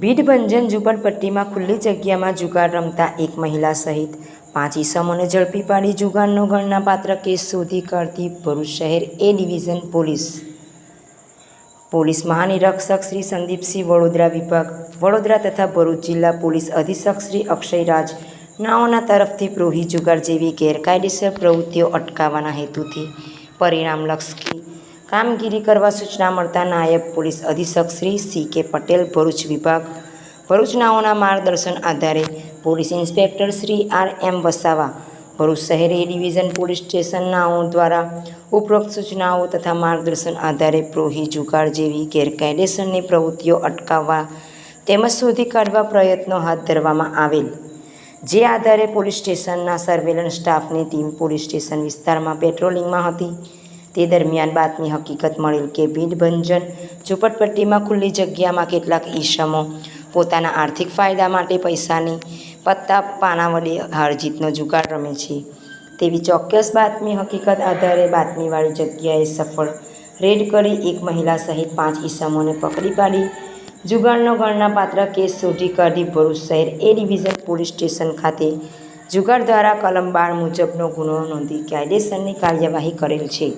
ભીડ ભંજન ઝૂંપડપટ્ટીમાં ખુલ્લી જગ્યામાં જુગાર રમતા એક મહિલા સહિત 5 ઈસમોને ઝડપી પાડી જુગારનો ગણનાપાત્ર કેસ શોધી કાઢતી ભરૂચ શહેર એ ડિવિઝન પોલીસ મહાનિરીક્ષક શ્રી સંદીપસિંહ, વડોદરા વિભાગ વડોદરા તથા ભરૂચ જિલ્લા પોલીસ અધિક્ષક શ્રી અક્ષયરાજ નાઓના તરફથી પ્રોહી જુગાર જેવી ગેરકાયદેસર પ્રવૃત્તિઓ અટકાવવાના હેતુથી પરિણામલક્ષી કામગીરી કરવા સૂચના મળતા નાયબ પોલીસ અધિક્ષક શ્રી સી.કે. પટેલ, ભરૂચ વિભાગ ભરૂચ નાઓના માર્ગદર્શન આધારે પોલીસ ઇન્સ્પેક્ટર શ્રી આર.એમ. વસાવા, ભરૂચ શહેર એ ડિવિઝન પોલીસ સ્ટેશન નાઓ દ્વારા ઉપરોક્ત સૂચનાઓ તથા માર્ગદર્શન આધારે પ્રોહી જુગાર જેવી ગેરકાયદેસરની પ્રવૃત્તિઓ અટકાવવા તેમજ શોધી કાઢવા પ્રયત્નો હાથ ધરવામાં આવેલ, જે આધારે પોલીસ સ્ટેશનના સર્વેલન્સ સ્ટાફની ટીમ પોલીસ સ્ટેશન વિસ્તારમાં પેટ્રોલિંગમાં હતી. તે દરમિયાન બાતમી હકીકત મળેલ કે ભીડ ભંજન ઝૂંપડપટ્ટીમાં ખુલ્લી જગ્યામાં કેટલાક ઈસમો પોતાના આર્થિક ફાયદા માટે પૈસાની પત્તા પાના વડે હારજીતનો જુગાર રમે છે. તેવી ચોક્કસ બાતમી હકીકત આધારે બાતમીવાળી જગ્યાએ સફળ રેડ કરી એક મહિલા સહિત 5 ઈસમોને પકડી પાડી જુગારનો ગણનાપાત્ર કેસ શોધી કાઢી ભરૂચ શહેર એ ડિવિઝન પોલીસ સ્ટેશન ખાતે જુગાર દ્વારા કલમ 12 મુજબનો ગુનો નોંધી કાયદેસરની કાર્યવાહી કરેલ છે.